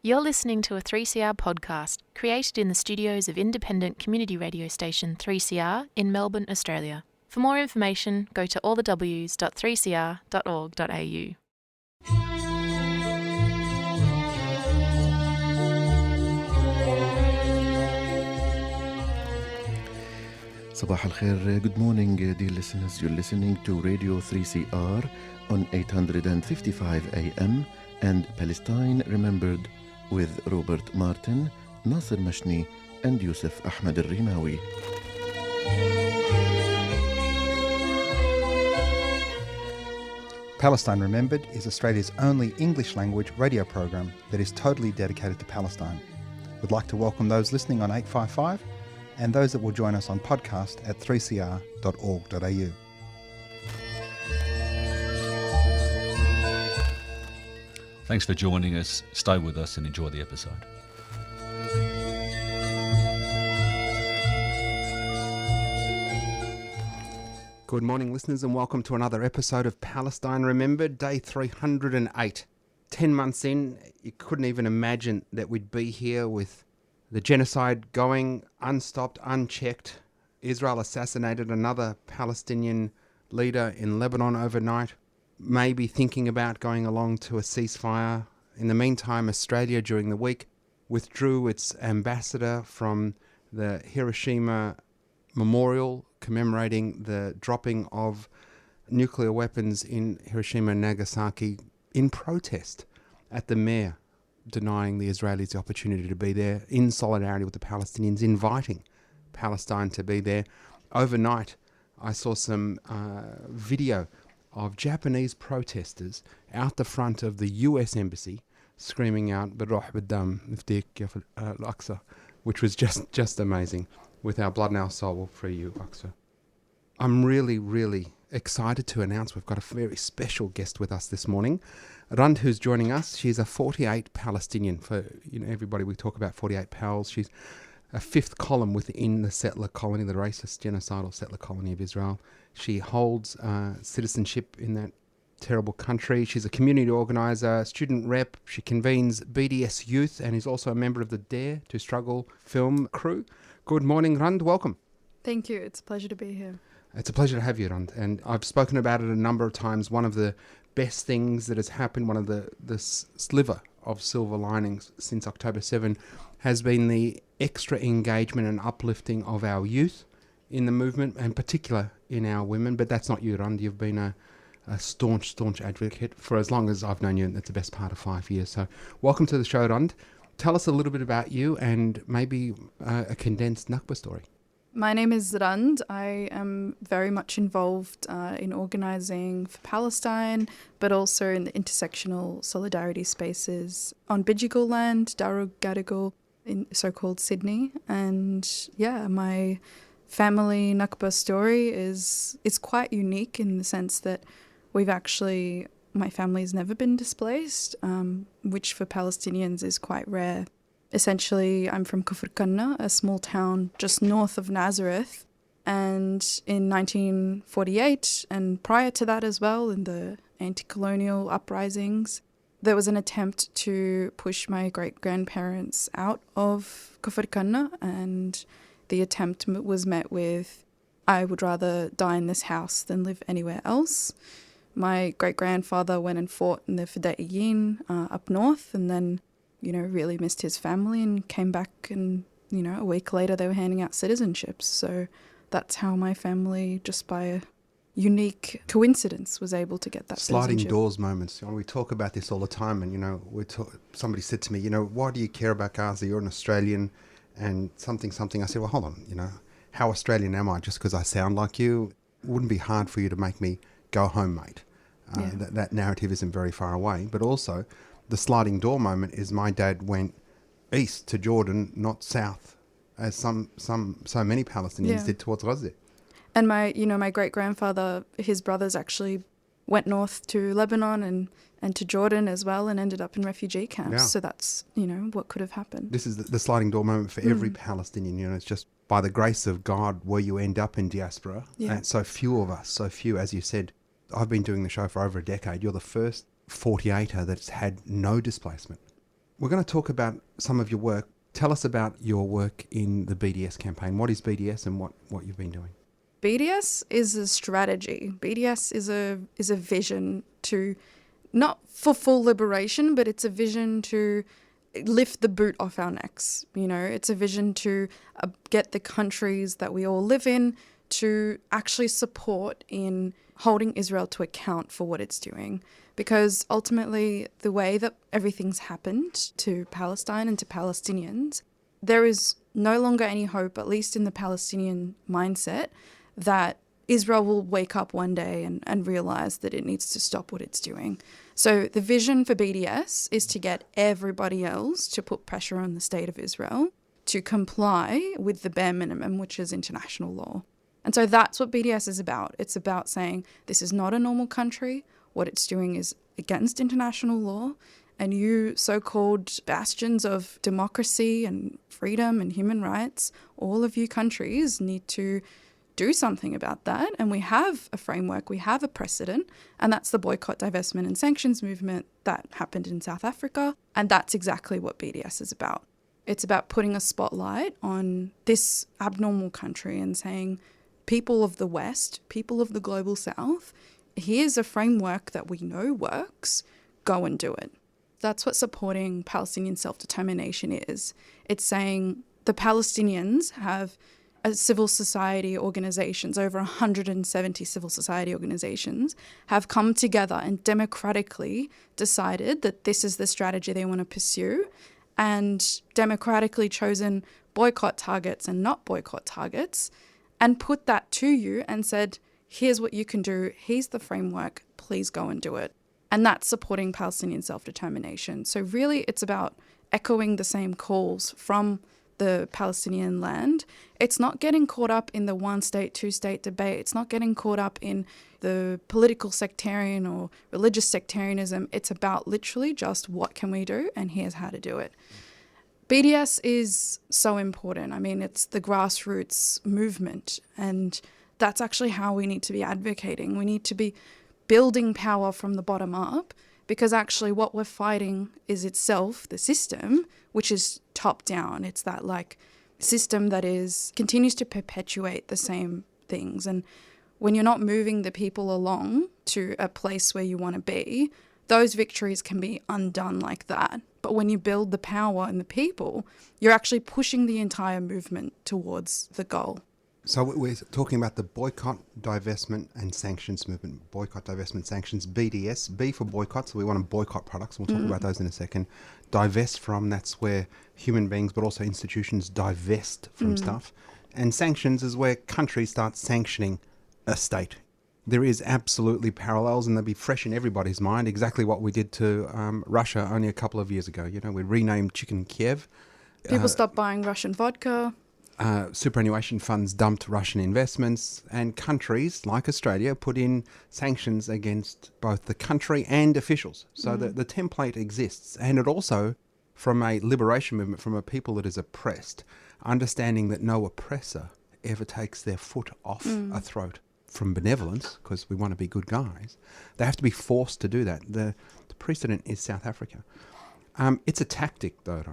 You're listening to a 3CR podcast created in the studios of independent community radio station 3CR in Melbourne, Australia. For more information, go to allthews.3cr.org.au. Sabah al-Khair, good morning dear listeners. You're listening to Radio 3CR on 855 AM and Palestine Remembered with Robert Martin, Nasser Mashni and Yusuf Ahmed al-Rimawi. Palestine Remembered is Australia's only English language radio program that is totally dedicated to Palestine. We'd like to welcome those listening on 855 and those that will join us on podcast at 3cr.org.au. Thanks for joining us. Stay with us and enjoy the episode. Good morning, listeners, and welcome to another episode of Palestine Remembered, day 308. 10 months in, you couldn't even imagine that we'd be here with the genocide going unstopped, unchecked. Israel assassinated another Palestinian leader in Lebanon overnight, maybe thinking about going along to a ceasefire. In the meantime, Australia during the week withdrew its ambassador from the Hiroshima memorial commemorating the dropping of nuclear weapons in Hiroshima and Nagasaki in protest at the mayor denying the Israelis the opportunity to be there, in solidarity with the Palestinians, inviting Palestine to be there. Overnight, I saw some video of Japanese protesters out the front of the US embassy screaming out "Baruh b'dam nifdik ya al-Aqsa," which was just amazing. With our blood and our soul, we'll free you, Aqsa. I'm really excited to announce we've got a very special guest with us this morning. Rand, who's joining us, she's a 48 Palestinian. For everybody, we talk about 48 Pals. She's a fifth column within the settler colony, the racist, genocidal settler colony of Israel. She holds citizenship in that terrible country. She's a community organiser, student rep. She convenes BDS Youth and is also a member of the Dare to Struggle film crew. Good morning, Rand. Welcome. Thank you. It's a pleasure to be here. It's a pleasure to have you, Rand. And I've spoken about it a number of times. One of the best things that has happened, one of the sliver of silver linings since October 7 has been the extra engagement and uplifting of our youth in the movement, and particular in our women. But that's not you, Rand. You've been a staunch advocate for as long as I've known you, and that's the best part of 5 years. So welcome to the show, Rand. Tell us a little bit about you and maybe a condensed Nakba story. My name is Rand. I am very much involved in organising for Palestine, but also in the intersectional solidarity spaces on Gadigal Land, Gadigal, in so-called Sydney. And yeah, my family Nakba story is quite unique in the sense that my family's never been displaced, which for Palestinians is quite rare. Essentially, I'm from Kufr, a small town just north of Nazareth. And in 1948, and prior to that as well, in the anti-colonial uprisings, there was an attempt to push my great-grandparents out of Kufr, and the attempt was met with, "I would rather die in this house than live anywhere else." My great-grandfather went and fought in the Fidaiyin up north, and then really missed his family and came back, and, a week later they were handing out citizenships. So that's how my family, just by a unique coincidence, was able to get that sliding citizenship. doors moments. We talk about this all the time, and, somebody said to me, why do you care about Gaza? You're an Australian and something. I said, well, hold on, how Australian am I? Just because I sound like you? It wouldn't be hard for you to make me go home, mate. That narrative isn't very far away. But also, the sliding door moment is my dad went east to Jordan, not south, as so many Palestinians did towards Gaza. And my great-grandfather, his brothers actually went north to Lebanon and to Jordan as well, and ended up in refugee camps. Yeah. So that's, what could have happened. This is the sliding door moment for every Palestinian. It's just by the grace of God where you end up in diaspora. Yeah. And so few of us, as you said. I've been doing the show for over a decade. You're the first 48er that's had no displacement. We're going to talk about some of your work. Tell us about your work in the BDS campaign. What is BDS and what you've been doing? BDS is a strategy. BDS is a vision to, not for full liberation, but it's a vision to lift the boot off our necks. You know, it's a vision to get the countries that we all live in to actually support in holding Israel to account for what it's doing. Because ultimately, the way that everything's happened to Palestine and to Palestinians, there is no longer any hope, at least in the Palestinian mindset, that Israel will wake up one day and realise that it needs to stop what it's doing. So the vision for BDS is to get everybody else to put pressure on the state of Israel to comply with the bare minimum, which is international law. And so that's what BDS is about. It's about saying this is not a normal country. What it's doing is against international law. And you so-called bastions of democracy and freedom and human rights, all of you countries need to do something about that. And we have a framework, we have a precedent, and that's the boycott, divestment and sanctions movement that happened in South Africa. And that's exactly what BDS is about. It's about putting a spotlight on this abnormal country and saying, people of the West, people of the global South, here's a framework that we know works, go and do it. That's what supporting Palestinian self-determination is. It's saying the Palestinians have civil society organizations, over 170 civil society organizations, have come together and democratically decided that this is the strategy they want to pursue, and democratically chosen boycott targets and not boycott targets, and put that to you and said, here's what you can do, here's the framework, please go and do it. And that's supporting Palestinian self-determination. So really it's about echoing the same calls from the Palestinian land. It's not getting caught up in the one-state, two-state debate. It's not getting caught up in the political sectarian or religious sectarianism. It's about literally just what can we do and here's how to do it. BDS is so important. I mean, it's the grassroots movement, and that's actually how we need to be advocating. We need to be building power from the bottom up, because actually what we're fighting is itself the system, which is top down. It's that like system that continues to perpetuate the same things. And when you're not moving the people along to a place where you want to be, those victories can be undone like that. But when you build the power in the people, you're actually pushing the entire movement towards the goal. So we're talking about the boycott, divestment and sanctions movement. Boycott, divestment, sanctions, BDS. B for boycott, so we want to boycott products. We'll talk about those in a second. Divest from, that's where human beings but also institutions divest from stuff. And sanctions is where countries start sanctioning a state. There is absolutely parallels, and they'll be fresh in everybody's mind, exactly what we did to Russia only a couple of years ago. You know, we renamed Chicken Kiev. People stopped buying Russian vodka. Superannuation funds dumped Russian investments, and countries like Australia put in sanctions against both the country and officials. So the template exists, and it also, from a liberation movement, from a people that is oppressed, understanding that no oppressor ever takes their foot off a throat from benevolence, because we want to be good guys. They have to be forced to do that. The precedent is South Africa. It's a tactic, though,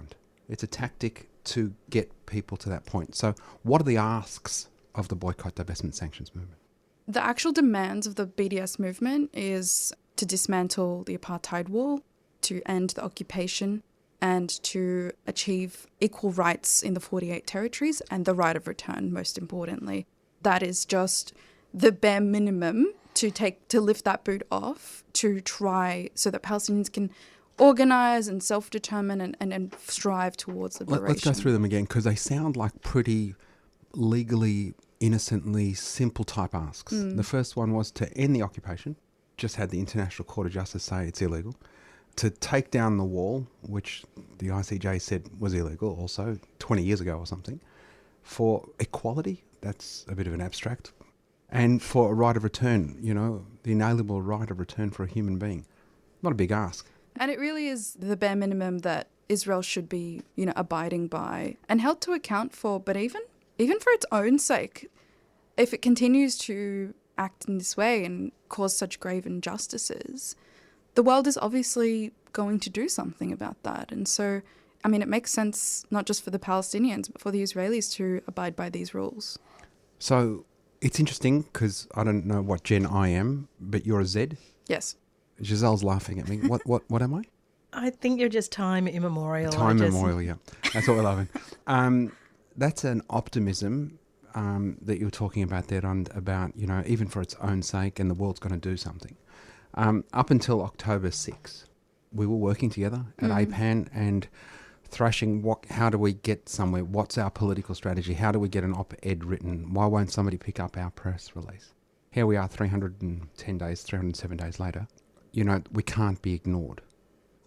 it's a tactic to get people to that point. So what are the asks of the boycott, divestment, sanctions movement? The actual demands of the BDS movement is to dismantle the apartheid wall, to end the occupation, and to achieve equal rights in the 48 territories and the right of return, most importantly. That is just the bare minimum to lift that boot off, to try so that Palestinians can organise and self-determine and strive towards liberation. Let's go through them again, because they sound like pretty legally, innocently simple type asks. The first one was to end the occupation, just had the International Court of Justice say it's illegal. To take down the wall, which the ICJ said was illegal also 20 years ago or something. For equality, that's a bit of an abstract. And for a right of return, you know, the inalienable right of return for a human being. Not a big ask. And it really is the bare minimum that Israel should be, you know, abiding by and held to account for. But even for its own sake, if it continues to act in this way and cause such grave injustices, the world is obviously going to do something about that. And so, I mean, it makes sense not just for the Palestinians, but for the Israelis to abide by these rules. So it's interesting because I don't know what gen I am, but you're a Z. Yes. Giselle's laughing at me. What am I? I think you're just time immemorial. Time immemorial, yeah. That's what we're loving. That's an optimism that you were talking about there, about, you know, even for its own sake, and the world's going to do something. Up until October 6th, we were working together at APAN and thrashing how do we get somewhere? What's our political strategy? How do we get an op-ed written? Why won't somebody pick up our press release? Here we are 310 days, 307 days later. You know, we can't be ignored.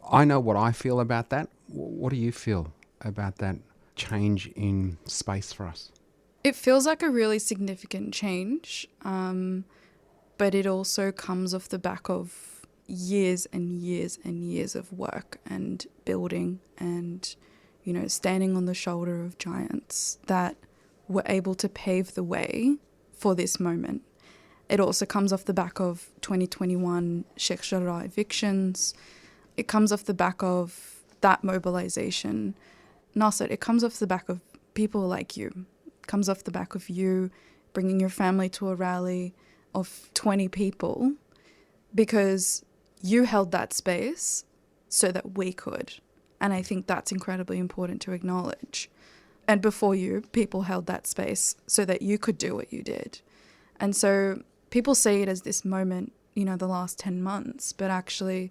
I know what I feel about that. What do you feel about that change in space for us? It feels like a really significant change, but it also comes off the back of years and years and years of work and building and, you know, standing on the shoulder of giants that were able to pave the way for this moment. It also comes off the back of 2021 Sheikh Jarrah evictions. It comes off the back of that mobilization. Nasser, it comes off the back of people like you. It comes off the back of you bringing your family to a rally of 20 people because you held that space so that we could. And I think that's incredibly important to acknowledge. And before you, people held that space so that you could do what you did. And so people see it as this moment, you know, the last 10 months, but actually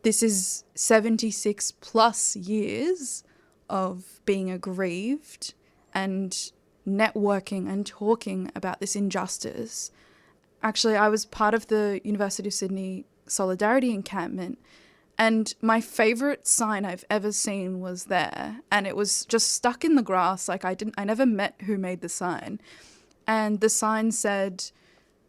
this is 76 plus years of being aggrieved and networking and talking about this injustice. Actually, I was part of the University of Sydney Solidarity encampment, and my favourite sign I've ever seen was there, and it was just stuck in the grass. Like I never met who made the sign, and the sign said,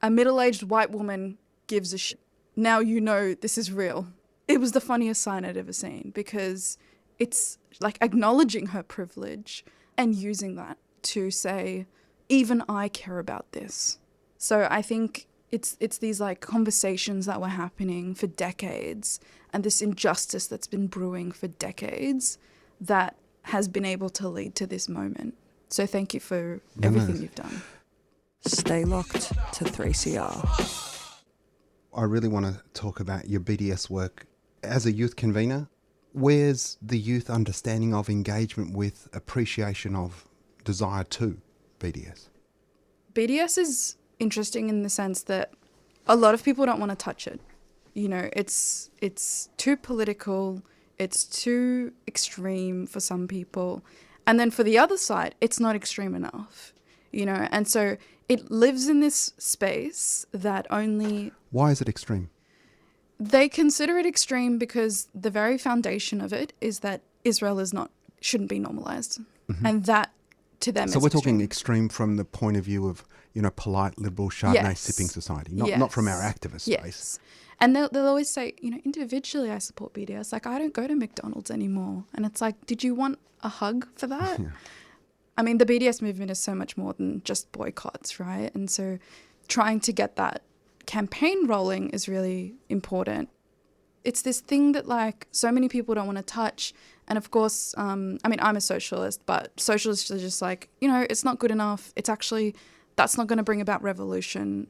"A middle-aged white woman gives a shit. Now you know this is real." It was the funniest sign I'd ever seen because it's like acknowledging her privilege and using that to say, even I care about this. So I think it's these like conversations that were happening for decades and this injustice that's been brewing for decades that has been able to lead to this moment. So thank you for everything you've done. Stay locked to 3CR. I really want to talk about your BDS work as a youth convener. Where's the youth understanding of engagement with appreciation of desire to BDS? BDS is interesting in the sense that a lot of people don't want to touch it. You know, it's too political, it's too extreme for some people. And then for the other side, it's not extreme enough, you know. And so it lives in this space that only... Why is it extreme? They consider it extreme because the very foundation of it is that Israel shouldn't be normalized. Mm-hmm. And that to them so is we're talking extreme from the point of view of, you know, polite, liberal, Chardonnay sipping society, not from our activist space. And they'll always say, you know, individually I support BDS. Like, I don't go to McDonald's anymore. And it's like, did you want a hug for that? Yeah. I mean, the BDS movement is so much more than just boycotts, right? And so trying to get that campaign rolling is really important. It's this thing that, like, so many people don't want to touch. And of course, I mean, I'm a socialist, but socialists are just like, you know, it's not good enough. It's actually, that's not going to bring about revolution.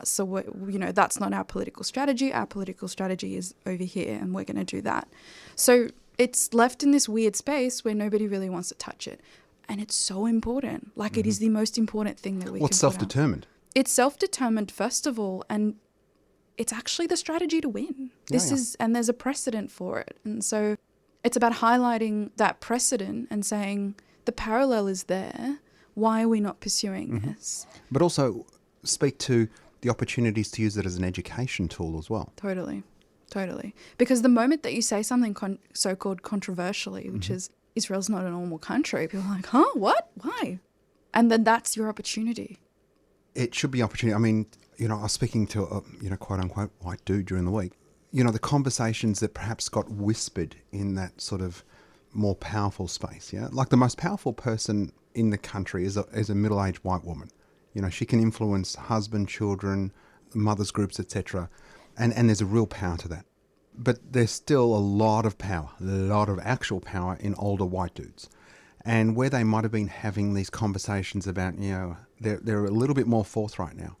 So, you know, that's not our political strategy. Our political strategy is over here, and we're going to do that. So it's left in this weird space where nobody really wants to touch it. And it's so important. Like, it is the most important thing that we What's can put self-determined? out. It's self-determined, first of all, and it's actually the strategy to win. And there's a precedent for it. And so it's about highlighting that precedent and saying the parallel is there. Why are we not pursuing this? But also speak to the opportunities to use it as an education tool as well. Totally. Because the moment that you say something so-called controversially, which is Israel's not a normal country, people are like, huh, what? Why? And then that's your opportunity. It should be opportunity. I mean, you know, I was speaking to a, you know, quote unquote white dude during the week. You know, the conversations that perhaps got whispered in that sort of more powerful space, yeah? Like the most powerful person in the country is a middle-aged white woman. You know, she can influence husband, children, mothers groups, etc. And there's a real power to that. But there's still a lot of power, a lot of actual power in older white dudes. And where they might have been having these conversations about, they're a little bit more forthright now.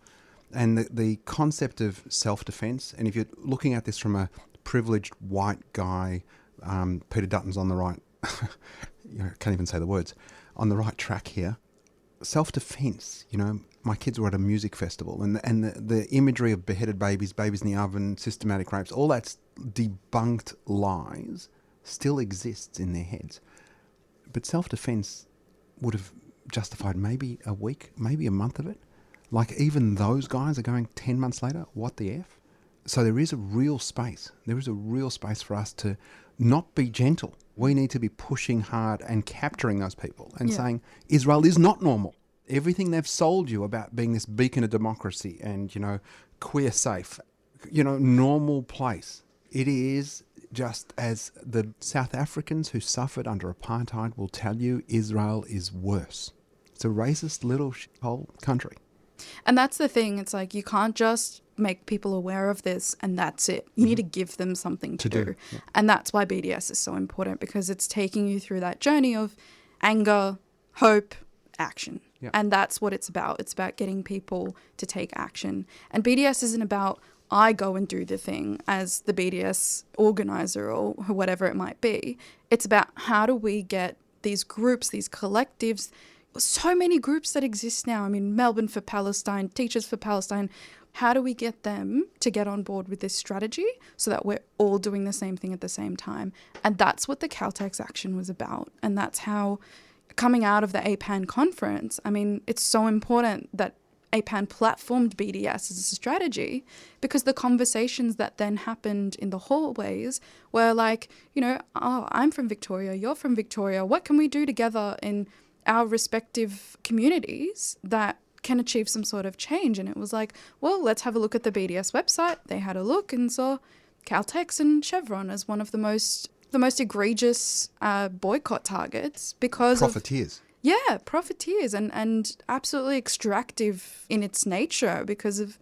And the concept of self-defense, and if you're looking at this from a privileged white guy, Peter Dutton's on the right, I can't even say the words, on the right track here. Self-defense, my kids were at a music festival, and the imagery of beheaded babies in the oven, systematic rapes, all that's debunked lies still exists in their heads. But self-defense would have justified maybe a week, maybe a month of it. Like even those guys are going 10 months later, what the F? So there is a real space. There is a real space for us to not be gentle. We need to be pushing hard and capturing those people and saying, Israel is not normal. Everything they've sold you about being this beacon of democracy and, queer safe, normal place. It is just as the South Africans who suffered under apartheid will tell you, Israel is worse. It's a racist little shithole country. And that's the thing. It's like you can't just make people aware of this and that's it. You need to give them something to do. Yeah. And that's why BDS is so important, because it's taking you through that journey of anger, hope, action. Yeah. And that's what it's about. It's about getting people to take action. And BDS isn't about I go and do the thing as the BDS organiser or whatever it might be. It's about how do we get these groups, these collectives, so many groups that exist now. I mean, Melbourne for Palestine, Teachers for Palestine. How do we get them to get on board with this strategy so that we're all doing the same thing at the same time? And that's what the Caltex action was about. And that's how, coming out of the APAN conference, I mean, it's so important that APAN platformed BDS as a strategy, because the conversations that then happened in the hallways were like, I'm from Victoria, you're from Victoria. What can we do together in our respective communities that can achieve some sort of change? And it was like, well, let's have a look at the BDS website. They had a look and saw Caltex and Chevron as one of the most egregious boycott targets because profiteers. Profiteers and absolutely extractive in its nature because of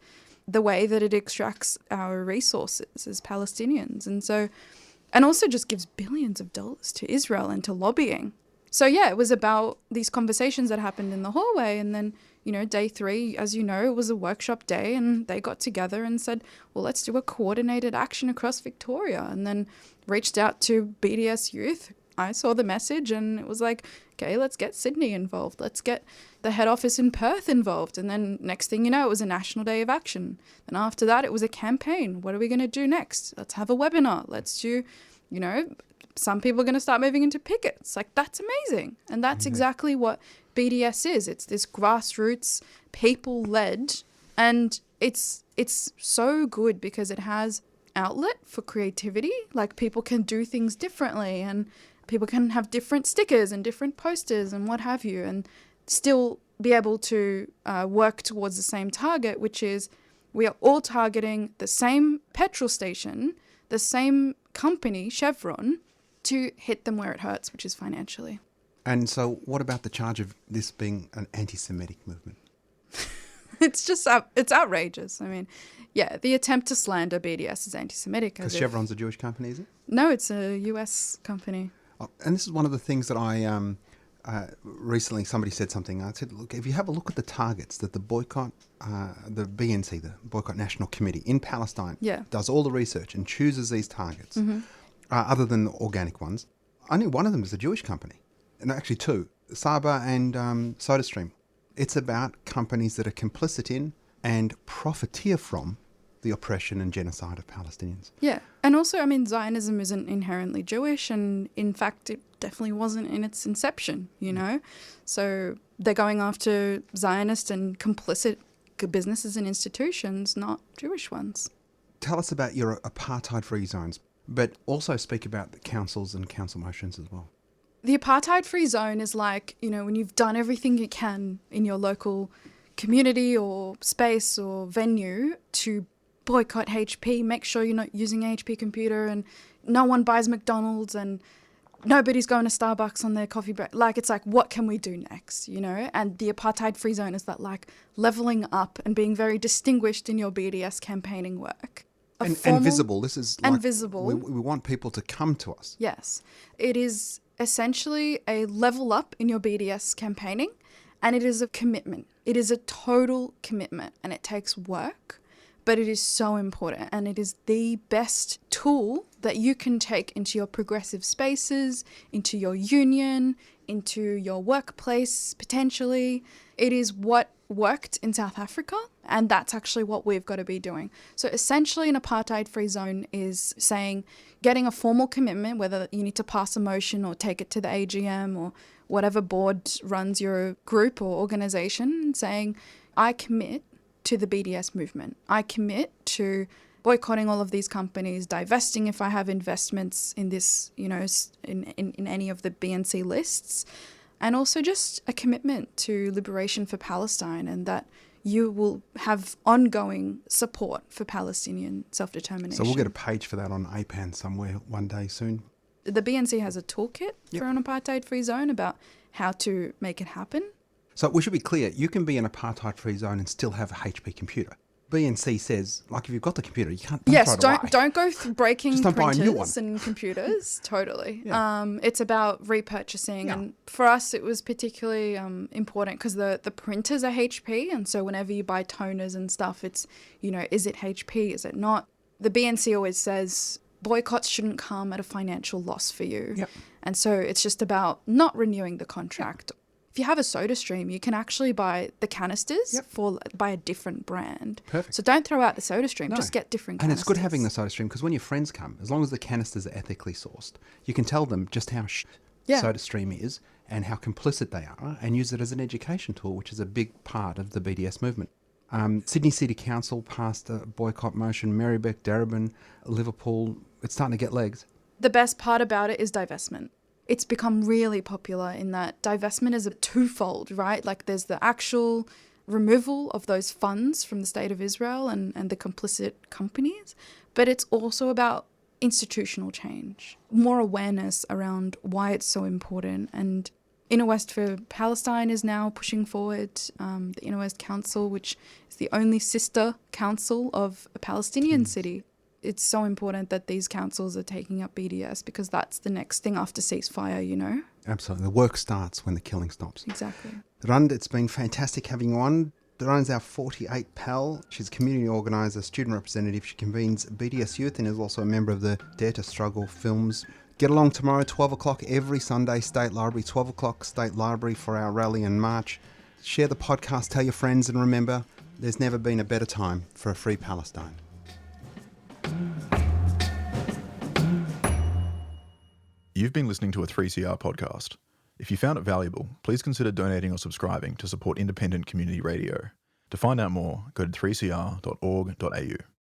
the way that it extracts our resources as Palestinians. And also just gives billions of dollars to Israel and to lobbying. So it was about these conversations that happened in the hallway. And then, day 3, as you know, it was a workshop day, and they got together and said, well, let's do a coordinated action across Victoria, and then reached out to BDS Youth. I saw the message and it was like, okay, let's get Sydney involved. Let's get the head office in Perth involved. And then next thing you know, it was a national day of action. And after that, it was a campaign. What are we going to do next? Let's have a webinar. Let's do, some people are going to start moving into pickets. Like, that's amazing. And that's exactly what BDS is. It's this grassroots, people-led, and it's so good because it has outlet for creativity. Like, people can do things differently, and people can have different stickers and different posters and what have you, and still be able to work towards the same target, which is we are all targeting the same petrol station, the same company, Chevron, to hit them where it hurts, which is financially. And so what about the charge of this being an anti-Semitic movement? It's outrageous. I mean, the attempt to slander BDS is anti-Semitic. Because Chevron's a Jewish company, is it? No, it's a US company. Oh, and this is one of the things that I recently somebody said something. I said, look, if you have a look at the targets that the boycott, the BNC, the Boycott National Committee in Palestine, does all the research and chooses these targets, other than the organic ones, only one of them is a Jewish company. And actually 2, Saba and SodaStream. It's about companies that are complicit in and profiteer from the oppression and genocide of Palestinians. Yeah. And also, I mean, Zionism isn't inherently Jewish, and in fact, it definitely wasn't in its inception, So they're going after Zionist and complicit businesses and institutions, not Jewish ones. Tell us about your Apartheid Free Zones, but also speak about the councils and council motions as well. The Apartheid Free Zone is like, when you've done everything you can in your local community or space or venue to boycott HP, make sure you're not using a HP computer, and no one buys McDonald's and nobody's going to Starbucks on their coffee break. Like, it's like, what can we do next, And the Apartheid Free Zone is that, like, leveling up and being very distinguished in your BDS campaigning work. a and visible. This is and like visible. We want people to come to us. Yes. It is essentially a level up in your BDS campaigning, and it is a commitment. It is a total commitment, and it takes work, but it is so important, and it is the best tool that you can take into your progressive spaces, into your union, into your workplace, potentially. It is what worked in South Africa, and that's actually what we've got to be doing. So essentially an apartheid free zone is saying getting a formal commitment, whether you need to pass a motion or take it to the AGM or whatever board runs your group or organisation, saying I commit to the BDS movement. I commit to boycotting all of these companies, divesting if I have investments in this, you know, in any of the BNC lists, and also just a commitment to liberation for Palestine, and that you will have ongoing support for Palestinian self-determination. So we'll get a page for that on APAN somewhere one day soon. The BNC has a toolkit for an apartheid-free zone about how to make it happen. So we should be clear, you can be an apartheid-free zone and still have a HP computer. BNC says, like, if you've got the computer, you can't throw it away. Don't go breaking Just don't buy a new one. printers and computers. Totally. Yeah. It's about repurchasing. And for us, it was particularly important because the printers are HP. And so whenever you buy toners and stuff, it's, you know, is it HP? Is it not? The BNC always says boycotts shouldn't come at a financial loss for you. Yep. And so it's just about not renewing the contract. If you have a soda stream, you can actually buy the canisters by a different brand. Perfect. So don't throw out the soda stream, No. just get different And canisters. it's good having the soda stream because when your friends come, as long as the canisters are ethically sourced, you can tell them just how soda stream is and how complicit they are and use it as an education tool, which is a big part of the BDS movement. Sydney City Council passed a boycott motion, Marybeck, Darebin, Liverpool. It's starting to get legs. The best part about it is divestment. It's become really popular in that divestment is a twofold, right? Like there's the actual removal of those funds from the State of Israel and the complicit companies, but it's also about institutional change, more awareness around why it's so important. And Inner West for Palestine is now pushing forward the Inner West Council, which is the only sister council of a Palestinian city. It's so important that these councils are taking up BDS because that's the next thing after ceasefire, you know? Absolutely. The work starts when the killing stops. Exactly. Rund, it's been fantastic having you on. Run's our 48 pal. She's a community organiser, student representative. She convenes BDS Youth and is also a member of the Dare to Struggle films. Get along tomorrow, 12 o'clock every Sunday, State Library, 12 o'clock State Library for our rally and march. Share the podcast, tell your friends, and remember, there's never been a better time for a free Palestine. You've been listening to a 3CR podcast. If you found it valuable, please consider donating or subscribing to support independent community radio. To find out more, go to 3cr.org.au.